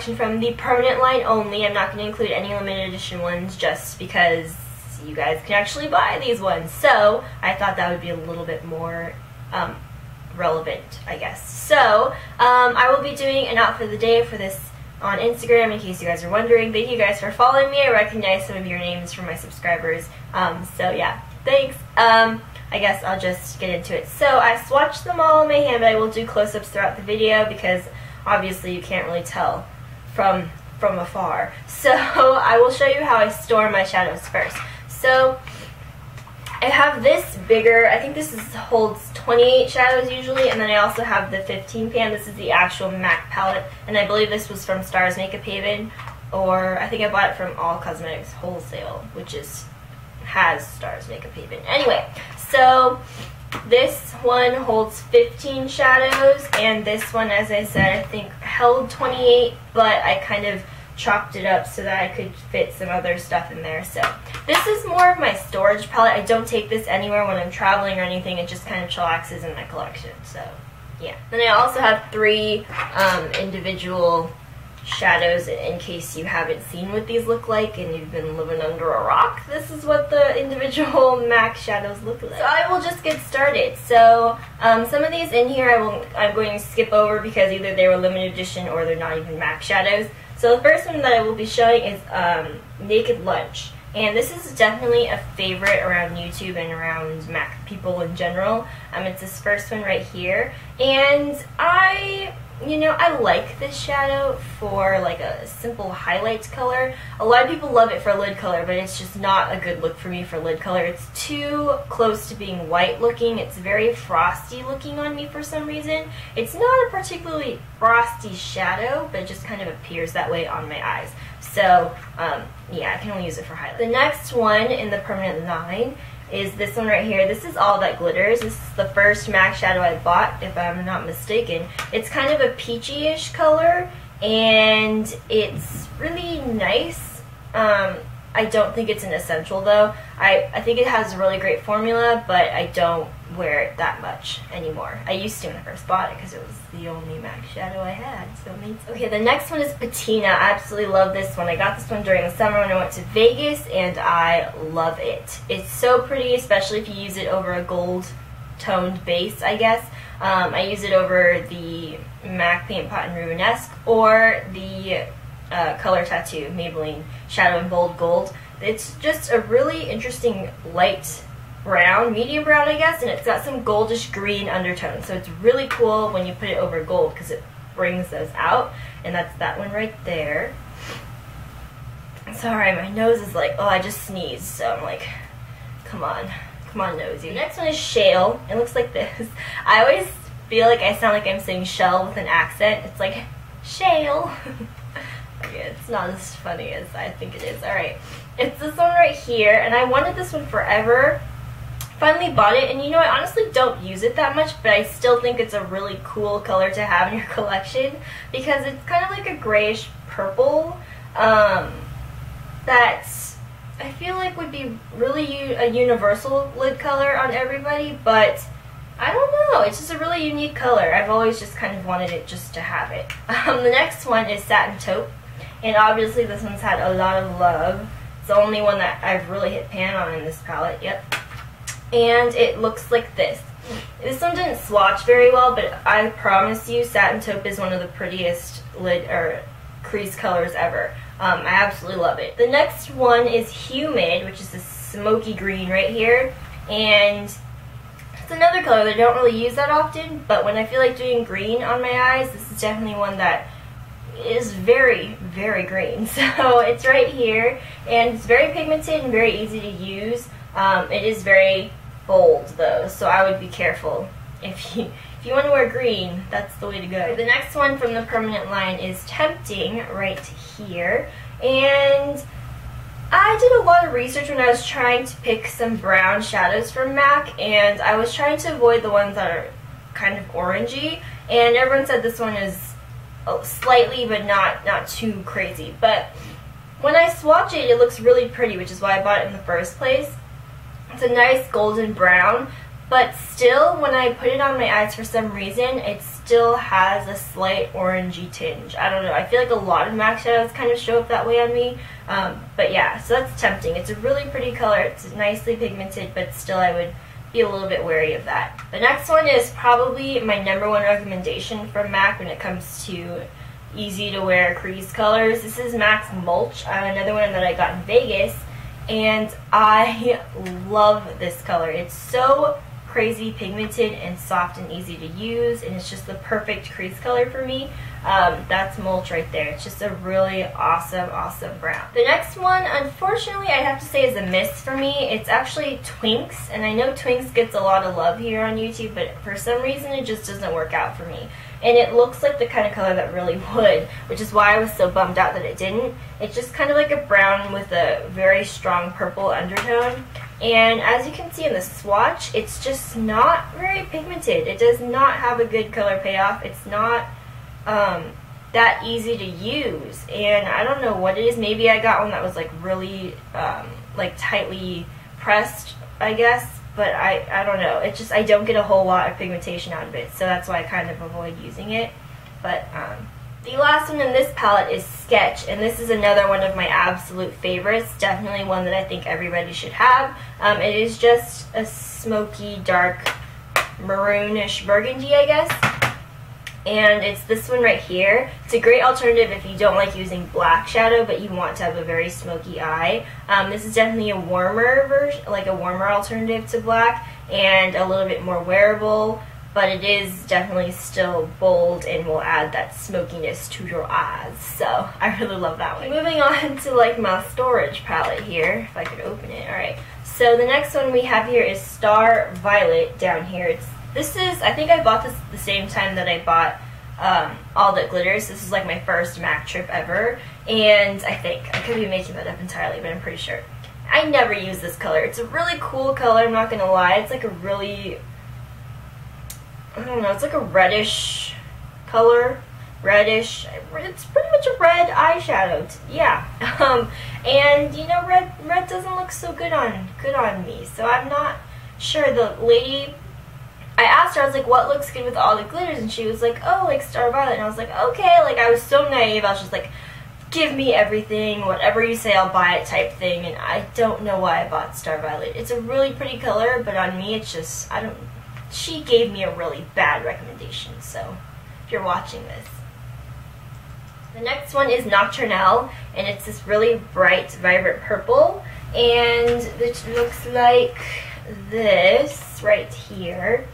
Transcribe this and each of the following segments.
collection from the permanent line only. I'm not going to include any limited edition ones just because you guys can actually buy these ones. So I thought that would be a little bit more relevant, I guess. So I will be doing an outfit of the day for this on Instagram in case you guys are wondering. Thank you guys for following me. I recognize some of your names from my subscribers. So yeah, thanks. I guess I'll just get into it. So I swatched them all in my hand, but I will do close-ups throughout the video because obviously you can't really tell from afar. So I will show you how I store my shadows first. So I have this bigger, I think this holds 28 shadows usually, and then I also have the 15 pan. This is the actual MAC palette, and I believe this was from Stars Makeup Haven, or I think I bought it from All Cosmetics Wholesale, which has Stars Makeup Haven. Anyway, so this one holds 15 shadows, and this one, as I said, I think held 28, but I kind of chopped it up so that I could fit some other stuff in there. So this is more of my storage palette. I don't take this anywhere when I'm traveling or anything. It just kind of chillaxes in my collection. So yeah. Then I also have 3 individual shadows in case you haven't seen what these look like and you've been living under a rock. This is what the individual MAC shadows look like. So I will just get started. So some of these in here I'm going to skip over because either they were limited edition or they're not even MAC shadows. So the first one that I will be showing is Naked Lunch. And this is definitely a favorite around YouTube and around MAC people in general. It's this first one right here. And I like this shadow for like a simple highlights color. A lot of people love it for lid color, but it's just not a good look for me for lid color. It's too close to being white looking. It's very frosty looking on me for some reason. It's not a particularly frosty shadow, but it just kind of appears that way on my eyes. So yeah, I can only use it for highlight. The next one in the permanent line is this one right here. This is All That Glitters. This is the first MAC shadow I bought, if I'm not mistaken. It's kind of a peachy-ish color, and it's really nice. I don't think it's an essential, though. I think it has a really great formula, but I don't wear it that much anymore. I used to when I first bought it because it was the only MAC shadow I had. So okay, the next one is Patina. I absolutely love this one. I got this one during the summer when I went to Vegas, and I love it. It's so pretty, especially if you use it over a gold-toned base, I guess. I use it over the MAC Paint Pot and Rubenesque or the Color Tattoo Maybelline Shadow in Bold Gold. It's just a really interesting light brown, medium brown I guess, and it's got some goldish green undertones, so it's really cool when you put it over gold because it brings those out, and that's that one right there. Sorry, my nose is like, oh, I just sneezed, so I'm like, come on nosy. The next one is Shale. It looks like this. I always feel like I sound like I'm saying shell with an accent. It's like, Shale. Okay, it's not as funny as I think it is. Alright, it's this one right here, and I wanted this one forever. Finally bought it, and I honestly don't use it that much, but I still think it's a really cool color to have in your collection because it's kind of like a grayish purple that I feel like would be really a universal lid color on everybody, but I don't know, it's just a really unique color. I've always just kind of wanted it just to have it. The next one is Satin Taupe, and obviously this one's had a lot of love. It's the only one that I've really hit pan on in this palette, yep. And it looks like this. This one didn't swatch very well, but I promise you Satin Taupe is one of the prettiest lid or crease colors ever. I absolutely love it. The next one is Humid, which is this smoky green right here, and it's another color that I don't really use that often, but when I feel like doing green on my eyes, this is definitely one that is very, very green. So it's right here, and it's very pigmented and very easy to use. It is very bold though, so I would be careful. If you want to wear green, that's the way to go. The next one from the permanent line is Tempting right here, and I did a lot of research when I was trying to pick some brown shadows from MAC, and I was trying to avoid the ones that are kind of orangey, and everyone said this one is slightly but not too crazy. But when I swatch it, it looks really pretty, which is why I bought it in the first place. It's a nice golden brown, but still when I put it on my eyes for some reason, it still has a slight orangey tinge. I don't know, I feel like a lot of MAC shadows kind of show up that way on me, but yeah, so that's tempting. It's a really pretty color, it's nicely pigmented, but still I would be a little bit wary of that. The next one is probably my #1 recommendation from MAC when it comes to easy to wear crease colors. This is MAC's Mulch, another one that I got in Vegas, and I love this color. It's so crazy pigmented and soft and easy to use, and it's just the perfect crease color for me. That's Mulch right there. It's just a really awesome brown. The next one, unfortunately, I'd have to say is a miss for me. It's actually Twinks, and I know Twinks gets a lot of love here on YouTube, but for some reason it just doesn't work out for me. And it looks like the kind of color that really would, which is why I was so bummed out that it didn't. It's just kind of like a brown with a very strong purple undertone. And as you can see in the swatch, it's just not very pigmented. It does not have a good color payoff. It's not that easy to use. And I don't know what it is. Maybe I got one that was like really like tightly pressed, I guess. But I don't know. It's just I don't get a whole lot of pigmentation out of it. So that's why I kind of avoid using it. But the last one in this palette is Sketch, and this is another one of my absolute favorites. Definitely one that I think everybody should have. It is just a smoky, dark, maroonish burgundy, I guess. And it's this one right here. It's a great alternative if you don't like using black shadow, but you want to have a very smoky eye. This is definitely a warmer version, like a warmer alternative to black, and a little bit more wearable. But it is definitely still bold and will add that smokiness to your eyes. So I really love that one. Moving on to like my storage palette here, if I could open it. Alright, so the next one we have here is Star Violet down here. I think I bought this the same time that I bought All That Glitters. This is like my first MAC trip ever. And I could be making that up entirely, but I'm pretty sure. I never use this color. It's a really cool color, I'm not going to lie. It's like a really, I don't know, it's like a reddish color. Reddish. It's pretty much a red eyeshadow. Yeah. And you know, red doesn't look so good on me. So I'm not sure. The lady, I asked her, I was like, what looks good with All the Glitters? And she was like, oh, like Star Violet. And I was like, okay. Like, I was so naive. I was just like, give me everything. Whatever you say, I'll buy it type thing. And I don't know why I bought Star Violet. It's a really pretty color, but on me, it's just, she gave me a really bad recommendation. So, if you're watching this. The next one is Nocturnelle, and it's this really bright, vibrant purple. And it looks like this right here.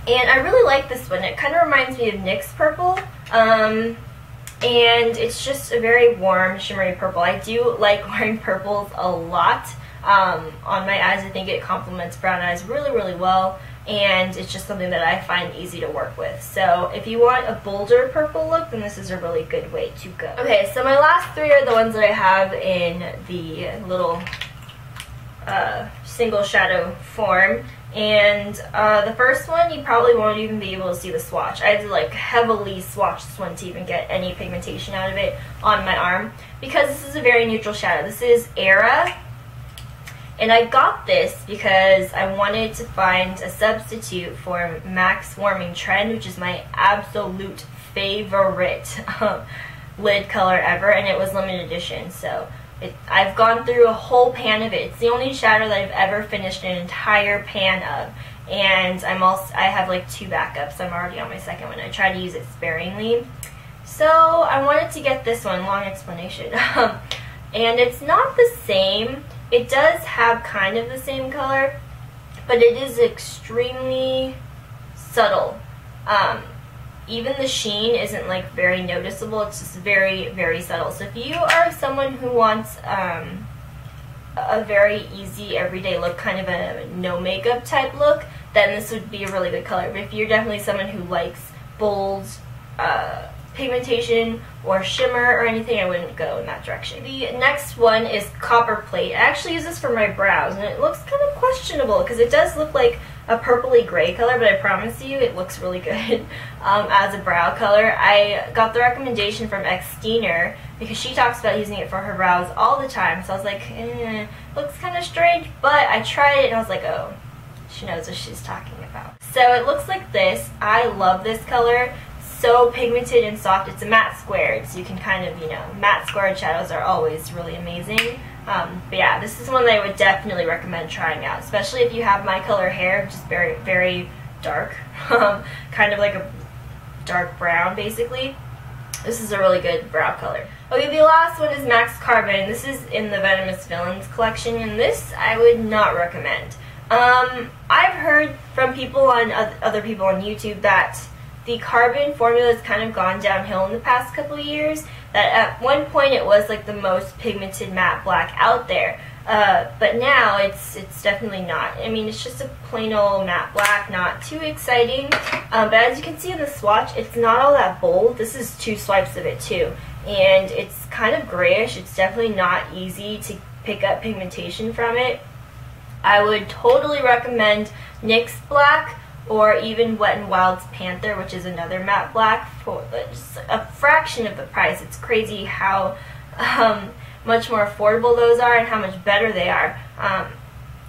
And I really like this one. It kind of reminds me of NYX purple, and it's just a very warm, shimmery purple. I do like wearing purples a lot on my eyes. I think it complements brown eyes really, really well, and it's just something that I find easy to work with. So if you want a bolder purple look, then this is a really good way to go. Okay, so my last three are the ones that I have in the little single shadow form, and the first one you probably won't even be able to see the swatch. I had to like heavily swatch this one to even get any pigmentation out of it on my arm, because this is a very neutral shadow. This is Era, and I got this because I wanted to find a substitute for MAC's Warming Trend, which is my absolute favorite lid color ever, and it was limited edition. So I've gone through a whole pan of it. It's the only shadow that I've ever finished an entire pan of, and I have like 2 backups. I'm already on my second one. I try to use it sparingly. So I wanted to get this one. Long explanation. And it's not the same. It does have kind of the same color, but it is extremely subtle. Even the sheen isn't like very noticeable. It's just very, very subtle. So if you are someone who wants a very easy everyday look, kind of a no makeup type look, then this would be a really good color. But if you're definitely someone who likes bold pigmentation or shimmer or anything, I wouldn't go in that direction. The next one is Copperplate. I actually use this for my brows, and it looks kind of questionable because it does look like a purpley gray color, but I promise you it looks really good as a brow color. I got the recommendation from Xteener because she talks about using it for her brows all the time, so I was like, looks kind of strange, but I tried it and I was like, oh, She knows what she's talking about. So it looks like this. I love this color. So pigmented and soft. It's a matte squared, so you can kind of, you know, matte squared shadows are always really amazing. But yeah, this is one that I would definitely recommend trying out, especially if you have my color hair, just very, very dark, kind of like a dark brown, basically. This is a really good brow color. Okay, the last one is MAC's Carbon. This is in the Venomous Villains collection, and this I would not recommend. I've heard from people on other people on YouTube that the Carbon formula has kind of gone downhill in the past couple of years. That at one point it was like the most pigmented matte black out there, but now it's definitely not. I mean, it's just a plain old matte black, not too exciting. But as you can see in the swatch, it's not all that bold. This is 2 swipes of it too, and it's kind of grayish. It's definitely not easy to pick up pigmentation from it. I would totally recommend NYX Black, or even Wet n Wild's Panther, which is another matte black, for just a fraction of the price. It's crazy how much more affordable those are and how much better they are.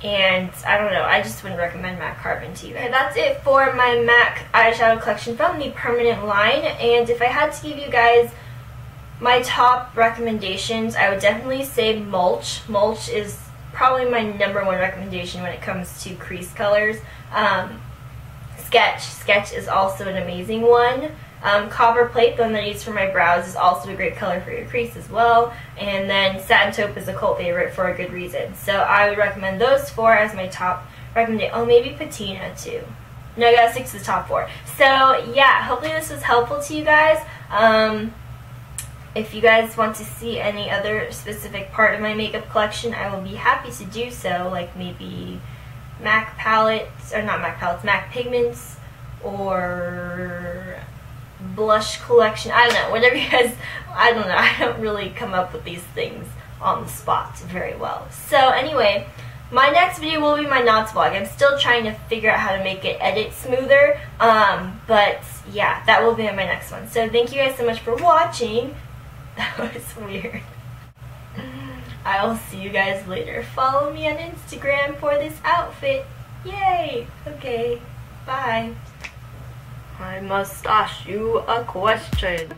And I don't know, I just wouldn't recommend MAC Carbon to you. Okay, that's it for my MAC eyeshadow collection from the permanent line. And if I had to give you guys my top recommendations, I would definitely say Mulch. Mulch is probably my #1 recommendation when it comes to crease colors. Sketch is also an amazing one. Copperplate, the one that I use for my brows, is also a great color for your crease as well. And then Satin Taupe is a cult favorite for a good reason. So I would recommend those 4 as my top recommendation. Oh, maybe Patina too. No, I gotta stick to the top 4. So yeah, hopefully this was helpful to you guys. If you guys want to see any other specific part of my makeup collection, I will be happy to do so, like maybe MAC palettes, or not MAC palettes, MAC pigments, or blush collection. I don't know, whatever you guys, I don't know, I don't really come up with these things on the spot very well. So anyway, my next video will be my knots vlog. I'm still trying to figure out how to make it edit smoother, but yeah, that will be in my next one. So thank you guys so much for watching. That was weird. I will see you guys later. Follow me on Instagram for this outfit. Yay! Okay, bye. I must ask you a question.